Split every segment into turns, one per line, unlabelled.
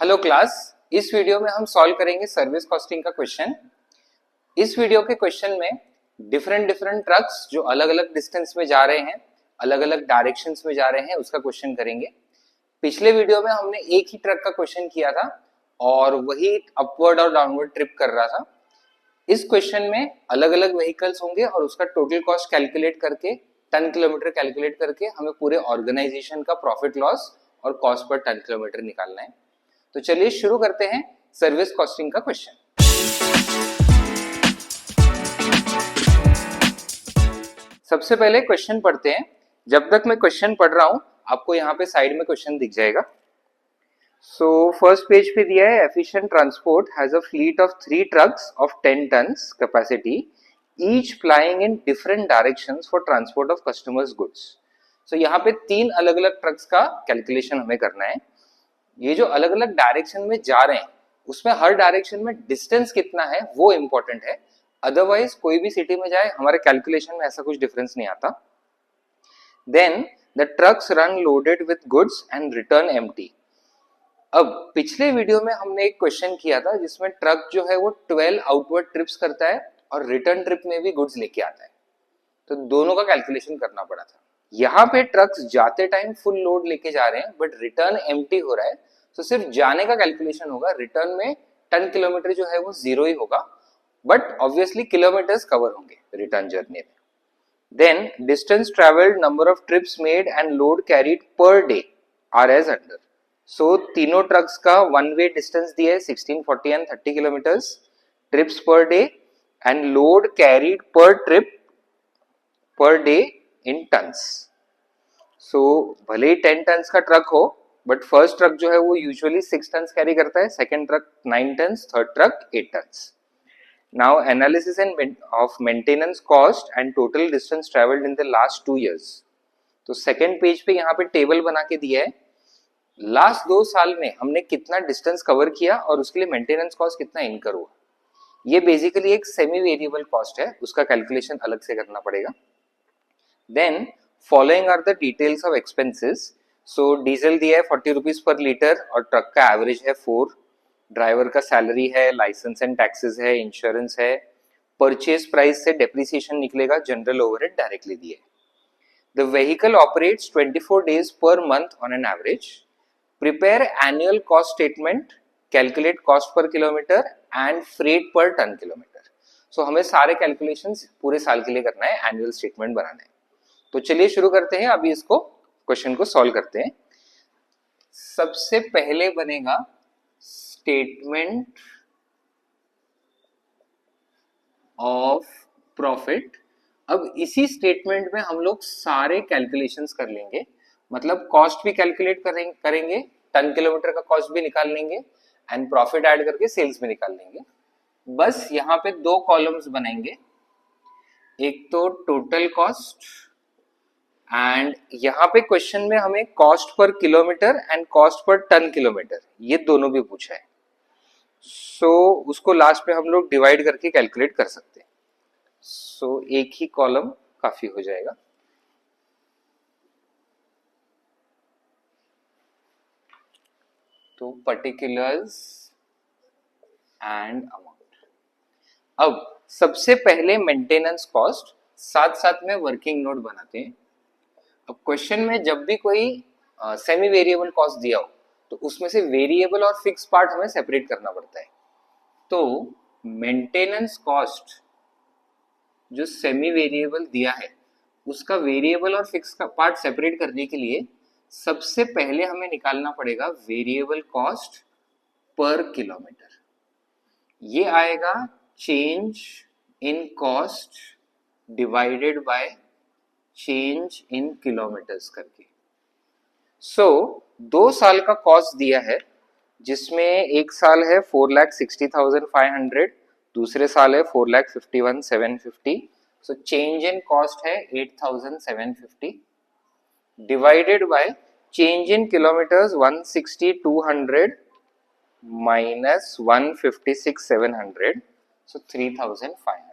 Hello class. इस video में हम सॉल्व करेंगे सर्विस कॉस्टिंग का क्वेश्चन। इस वीडियो के क्वेश्चन में डिफरेंट ट्रक्स जो अलग अलग डिस्टेंस में जा रहे हैं, अलग अलग डायरेक्शंस में जा रहे हैं, उसका क्वेश्चन करेंगे। पिछले वीडियो में हमने एक ही ट्रक का क्वेश्चन किया था और वही अपवर्ड और डाउनवर्ड ट्रिप कर रहा था। इस क्वेश्चन में अलग अलग व्हीकल्स होंगे और उसका टोटल कॉस्ट कैलकुलेट करके, टन किलोमीटर कैलकुलेट करके हमें पूरे ऑर्गेनाइजेशन का प्रॉफिट लॉस और कॉस्ट पर टन किलोमीटर निकालना है। तो चलिए शुरू करते हैं सर्विस कॉस्टिंग का क्वेश्चन। सबसे पहले क्वेश्चन पढ़ते हैं। जब तक मैं क्वेश्चन पढ़ रहा हूं आपको यहाँ पे साइड में क्वेश्चन दिख जाएगा। सो फर्स्ट पेज पे दिया है, efficient transport has a fleet of 3 trucks of 10 tons capacity, each plying in different directions for transport of customers goods. So यहाँ पे 3 अलग अलग ट्रक्स का कैलकुलेशन हमें करना है। ये जो अलग अलग डायरेक्शन में जा रहे हैं उसमें हर डायरेक्शन में डिस्टेंस कितना है वो इंपॉर्टेंट है। अदरवाइज कोई भी सिटी में जाए हमारे कैलकुलेशन में ऐसा कुछ डिफरेंस नहीं आता। Then the trucks run loaded with goods and return empty. अब पिछले वीडियो में हमने एक क्वेश्चन किया था जिसमें ट्रक जो है वो 12 आउटवर्ड ट्रिप्स करता है और रिटर्न ट्रिप में भी गुड्स लेके आता है, तो दोनों का कैलकुलेशन करना पड़ा था। यहाँ पे ट्रक्स जाते टाइम फुल लोड लेके जा रहे हैं बट रिटर्न एम्प्टी हो रहा है, तो सिर्फ जाने का कैलकुलेशन होगा। रिटर्न में टन किलोमीटर जो है वो 0 ही होगा, बट ऑब्वियसली किलोमीटर्स कवर होंगे रिटर्न जर्नी में। Then distance travelled, number of trips made and load carried per day are as under. So तीनों ट्रक्स का वन वे डिस्टेंस दिया है 16, 40 and 30 kilometres, trips per day and load carried per trip per day in tons. So भले ही 10 tons का truck हो but first truck जो है वो यूजुअली 6 टन्स कैरी करता है, second truck 9 tons, third truck 8 tons. Now analysis and of maintenance cost and total distance travelled in the last 2 years। तो सेकंड पेज पे यहाँ पे टेबल बना के दिया है, लास्ट 2 साल में हमने कितना डिस्टेंस कवर किया और उसके लिए मेंटेनेंस कॉस्ट कितना इनकर हुआ। ये बेसिकली एक सेमी वेरिएबल कॉस्ट है, उसका कैलकुलेशन अलग से करना पड़ेगा। Then following are the details of expenses. So diesel दिया है 40 रुपीज पर लीटर और ट्रक का एवरेज है 4। ड्राइवर का सैलरी है, लाइसेंस एंड टैक्सेस है, इंश्योरेंस है। परचेज प्राइस से डेप्रिसिएशन निकलेगा, जनरल ओवरहेड डायरेक्टली दिए। The vehicle operates 24 days per month on an average. Prepare annual cost statement, calculate cost per kilometre and freight पर ton kilometre. सो हमें सारे calculations पूरे साल के लिए करना है, एनुअल स्टेटमेंट बनाना है। तो चलिए शुरू करते हैं, अभी इसको क्वेश्चन को सॉल्व करते हैं। सबसे पहले बनेगा स्टेटमेंट ऑफ प्रॉफिट। अब इसी स्टेटमेंट में हम लोग सारे कैलकुलेशंस कर लेंगे, मतलब कॉस्ट भी कैलकुलेट करेंगे, टन किलोमीटर का कॉस्ट भी निकाल लेंगे एंड प्रॉफिट ऐड करके सेल्स भी निकाल लेंगे। बस यहाँ पे 2 कॉलम्स बनाएंगे, एक तो टोटल कॉस्ट एंड यहाँ पे क्वेश्चन में हमें cost per kilometre and cost per ton kilometre ये दोनों भी पूछा है। सो उसको लास्ट में हम लोग डिवाइड करके कैलकुलेट कर सकते हैं। सो एक ही कॉलम काफी हो जाएगा। तो पर्टिकुलर्स एंड अमाउंट। अब सबसे पहले मेंटेनेंस कॉस्ट, साथ साथ में वर्किंग नोट बनाते हैं। अब क्वेश्चन में जब भी कोई सेमी वेरिएबल कॉस्ट दिया हो तो उसमें से वेरिएबल और फिक्स पार्ट हमें सेपरेट करना पड़ता है। तो मेंटेनेंस कॉस्ट जो सेमी वेरिएबल दिया है उसका वेरिएबल और फिक्स का पार्ट सेपरेट करने के लिए सबसे पहले हमें निकालना पड़ेगा वेरिएबल कॉस्ट पर किलोमीटर। ये आएगा change in cost divided by change in kilometres करके। सो 2 साल का कॉस्ट दिया है जिसमें एक साल है 4,60,500, दूसरे साल है 4,51,750। सो चेंज इन कॉस्ट है 8,750 divided by change in kilometres 160,200 minus 156,700, so 3,500।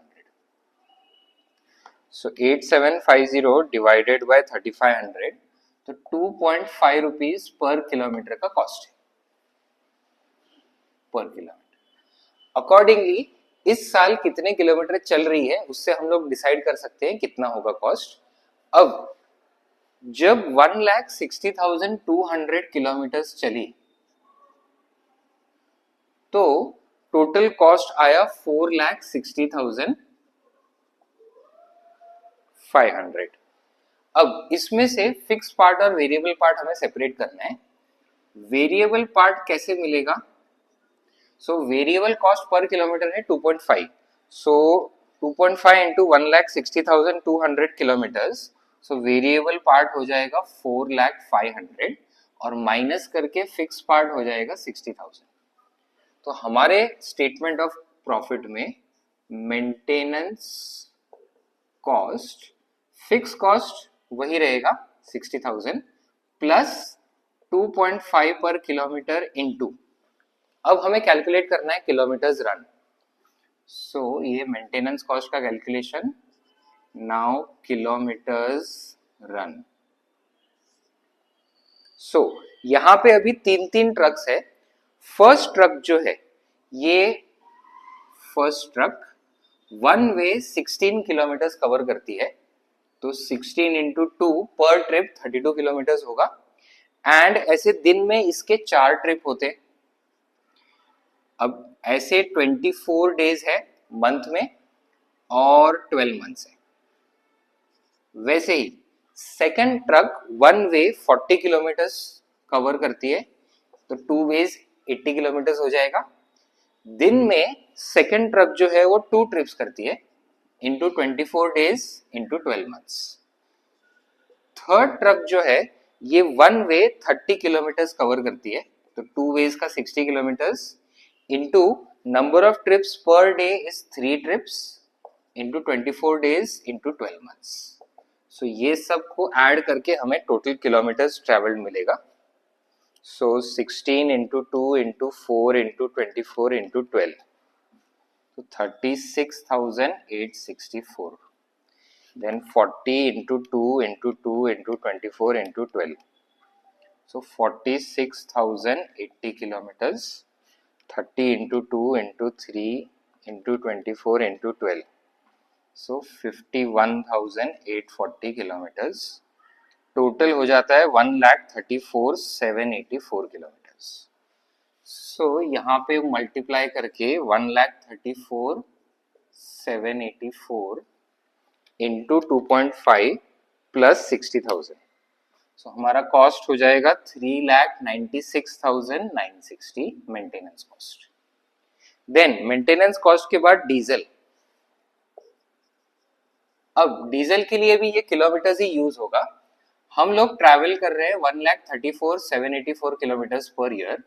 So 8750 divided by 3500, तो 2.5 रुपीज पर किलोमीटर का कॉस्ट है। पर किलोमीटर। अकॉर्डिंगली इस साल कितने किलोमीटर चल रही है उससे हम लोग डिसाइड कर सकते हैं कितना होगा कॉस्ट। अब जब 1,60,200 किलोमीटर चली तो टोटल कॉस्ट आया 4,60,500। अब इसमें से फिक्स पार्ट और वेरिएबल पार्ट हमें सेपरेट करना है। वेरिएबल पार्ट कैसे मिलेगा? So variable cost per kilometre है 2.5, सो 2.5 into 1,60,200 kilometres, so variable part हो जाएगा 4,05,000 और माइनस करके फिक्स पार्ट हो जाएगा 60,000। तो हमारे स्टेटमेंट ऑफ प्रॉफिट में मेंटेनेंस कॉस्ट, फिक्स कॉस्ट वही रहेगा 60,000 प्लस 2.5 पर किलोमीटर इनटू, अब हमें कैलकुलेट करना है किलोमीटर्स रन। सो ये मेंटेनेंस कॉस्ट का calculation, now kilometres run. So यहां पे अभी तीन तीन ट्रक्स है। फर्स्ट ट्रक जो है ये फर्स्ट ट्रक वन वे 16 किलोमीटर कवर करती है, तो 16 इंटू 2 पर ट्रिप 32 किलोमीटर होगा। एंड ऐसे दिन में इसके 4 ट्रिप होते। अब ऐसे 24 डेज है मंथ में और 12 मंथ्स है। वैसे ही second truck one way 40 kilometre cover करती है, तो 2 वेज 80 किलोमीटर हो जाएगा। दिन में सेकंड ट्रक जो है वो 2 ट्रिप्स करती है into 24 days into 12 months. Third truck जो है ये वन वे 30 किलोमीटर कवर करती है, तो 2 वेज का 60 kilometres into number of trips per day is 3 trips into 24 days into 12 months. So ये सब को ऐड करके हमें टोटल किलोमीटर्स ट्रेवल्ड मिलेगा। सो 16 इंटू 2 इंटू 4 इंटू 24 इंटू 12, तो 36,864। Then 40 into 2 into 2 into 24 into 12, so 46,080 kilometers। 30 into 2 into 3 into 24 into 12, so 51,840 kilometers। Total हो जाता है 1,34,784 किलोमीटर्स। सो यहाँ पे मल्टीप्लाई करके 1,34,784 इंटू 2.5 प्लस 60,000, सो हमारा कॉस्ट हो जाएगा 3,96,960 maintenance cost. Then maintenance cost के बाद डीजल। अब डीजल के लिए भी ये किलोमीटर्स ही यूज होगा। हम लोग ट्रैवल कर रहे हैं 1,34,784 किलोमीटर्स पर ईयर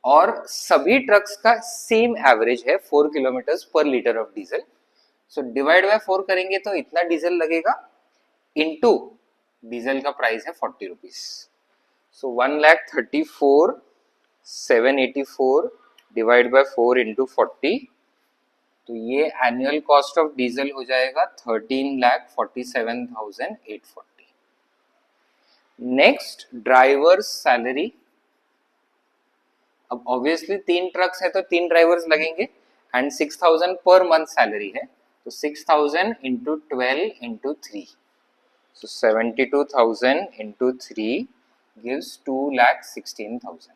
और सभी ट्रक्स का सेम एवरेज है 4 किलोमीटर्स पर litre of diesel. So divide by 4 करेंगे तो इतना डीजल लगेगा इनटू डीजल का प्राइस है 40 rupees. So 1,34,784 divide by 4 into 40, तो ये एनुअल कॉस्ट ऑफ डीजल हो जाएगा 13,47,840। Next drivers salary. अब ऑब्वियसली 3 ट्रक्स है तो 3 ड्राइवर्स लगेंगे एंड 6,000 पर मंथ सैलरी है, तो 6,000 into 12 into 3, so 72,000 into 3 gives 2,16,000.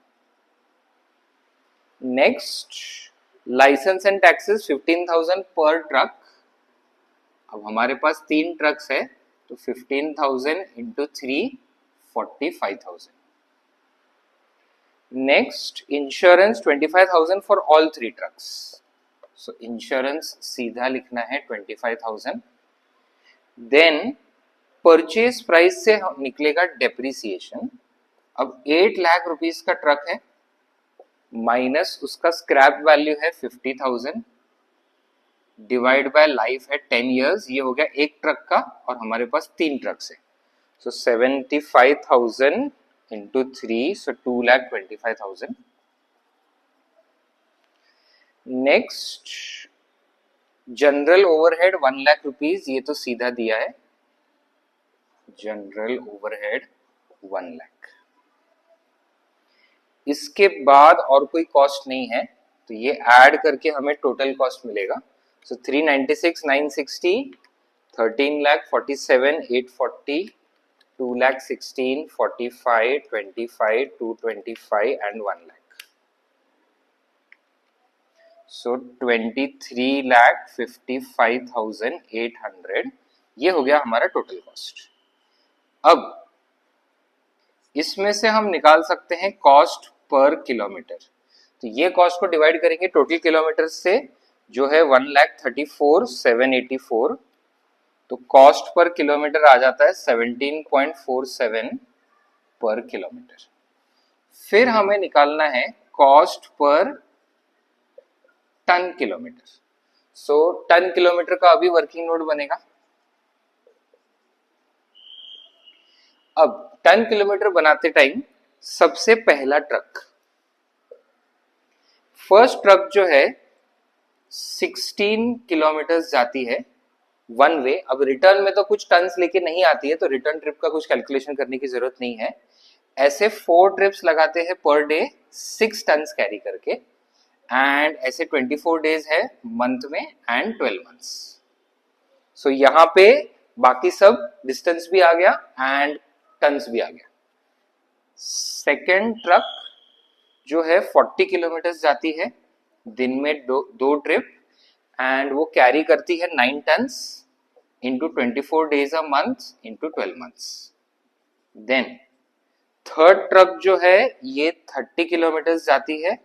Next, license and taxes 15,000 per truck। अब हमारे पास 3 ट्रक्स है तो 15,000 into 3 45,000। Next, insurance 25,000 for all 3 trucks। So insurance सीधा लिखना है 25,000। Then परचेज प्राइस से निकलेगा डेप्रिसिएशन। अब 8 लाख रुपीस का ट्रक है माइनस उसका स्क्रैप वैल्यू है 50,000 डिवाइड बाय लाइफ है 10 इयर्स, ये हो गया एक ट्रक का और हमारे पास 3 ट्रक्स है, सो 75,000 इंटू 3, सो 2,25,000। Next general overhead 1 lakh rupees, ये तो सीधा दिया है, जनरल ओवरहेड 1 लाख। इसके बाद और कोई कॉस्ट नहीं है, तो ये ऐड करके हमें टोटल कॉस्ट मिलेगा। सो 396,960, 13,47,840, 2,16,45, 25, 225 and 1 lakh. So 23,55,800 ये हो गया हमारा टोटल कॉस्ट। अब इसमें से हम निकाल सकते हैं कॉस्ट पर किलोमीटर। तो ये कॉस्ट को डिवाइड करेंगे टोटल किलोमीटर से, जो है 1,34,784। तो कॉस्ट पर किलोमीटर आ जाता है 17.47 पर किलोमीटर। फिर हमें निकालना है कॉस्ट पर टन किलोमीटर। सो टन किलोमीटर का अभी वर्किंग नोट बनेगा। अब टन किलोमीटर बनाते टाइम सबसे पहला ट्रक, फर्स्ट ट्रक जो है 16 किलोमीटर जाती है वन वे। अब रिटर्न में तो कुछ टन्स लेके नहीं आती है, तो रिटर्न ट्रिप का कुछ कैलकुलेशन करने की जरूरत नहीं है। ऐसे 4 ट्रिप्स लगाते हैं पर डे 6 टन्स कैरी करके, एंड ऐसे 24 डेज है मंथ में एंड 12 मंथ्स। सो यहाँ पे बाकी सब डिस्टेंस भी आ गया एंड टन्स भी आ गया। सेकेंड ट्रक जो है 40 किलोमीटर जाती है दिन में दो ट्रिप, एंड वो कैरी करती है 9 tons into 24 days a month into 12 months. Then third truck जो है ये 30 किलोमीटर जाती है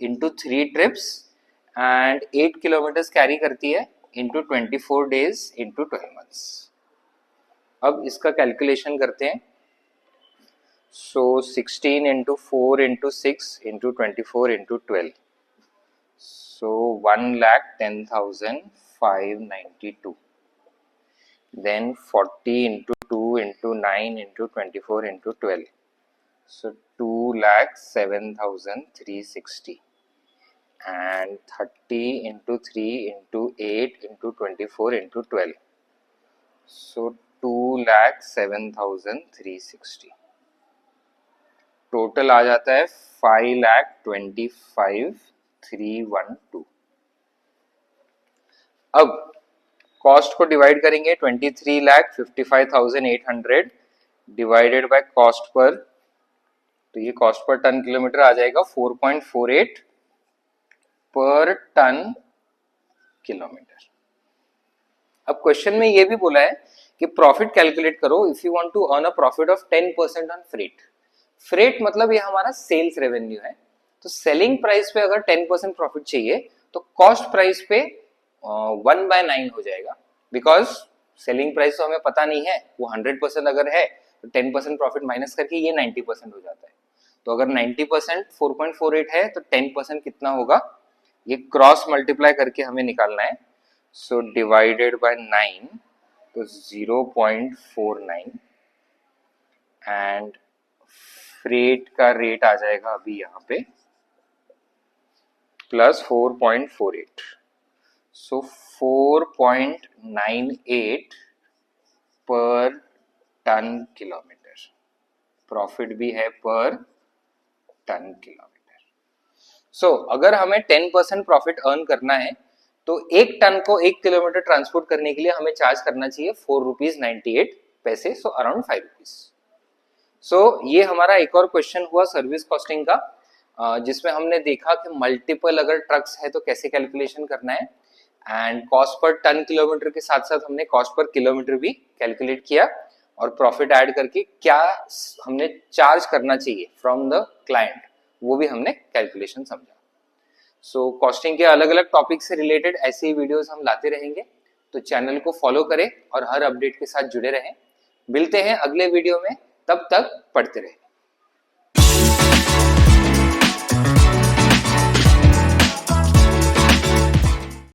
into 3 trips and 8 kilometre carry करती है इंटू 24 डेज इंटू 12 मंथ्स। अब इसका कैलकुलेशन करते हैं। So 16 into 4 into 6 into 24 into 12. So 1,10,592. Then 40 into 2 into 9 into 24 into 12. So 2,07,360. And 30 into 3 into 8 into 24 into 12. So 2,07,360. Total आ जाता है 5,25,312। अब कॉस्ट को डिवाइड करेंगे 23,55,800 डिवाइडेड बाय कॉस्ट पर, तो ये कॉस्ट पर टन किलोमीटर आ जाएगा 4.48 पर टन किलोमीटर। अब क्वेश्चन में ये भी बोला है कि प्रॉफिट कैलकुलेट करो if you want to earn a profit of 10% on freight. Freight मतलब ये हमारा सेल्स रेवेन्यू है। तो सेलिंग प्राइस पे अगर 10% प्रॉफिट चाहिए तो कॉस्ट प्राइस पे 1/9 हो जाएगा, बिकॉज सेलिंग प्राइस तो हमें पता नहीं है, वो 100% अगर है तो 10% प्रॉफिट माइनस करके ये 90% हो जाता है। तो अगर 90% 4.48 है तो 10% कितना होगा, ये क्रॉस मल्टीप्लाई करके हमें निकालना है। सो डिवाइडेड बाय 9 तो 0.49 एंड फ्रेट का रेट आ जाएगा अभी यहाँ पे प्लस 4.48। सो 4.98 पर टन किलोमीटर प्रॉफिट भी है पर टन किलोमीटर। सो अगर हमें 10% प्रॉफिट अर्न करना है तो एक टन को 1 किलोमीटर ट्रांसपोर्ट करने के लिए हमें चार्ज करना चाहिए 4.98 रुपीज, सो अराउंड 5 रुपीज। सो ये हमारा एक और क्वेश्चन हुआ सर्विस कॉस्टिंग का, जिसमें हमने देखा कि मल्टीपल अगर ट्रक्स है तो कैसे कैलकुलेशन करना है, and cost per ton kilometre के साथ साथ हमने कॉस्ट पर किलोमीटर भी कैलकुलेट किया, और प्रॉफिट ऐड करके क्या हमने चार्ज करना चाहिए फ्रॉम द क्लाइंट वो भी हमने कैलकुलेशन समझा। सो कॉस्टिंग के अलग अलग टॉपिक से रिलेटेड ऐसे ही वीडियोस हम लाते रहेंगे, तो चैनल को फॉलो करें और हर अपडेट के साथ जुड़े रहें। मिलते हैं अगले वीडियो में, तब तक पढ़ते रहें।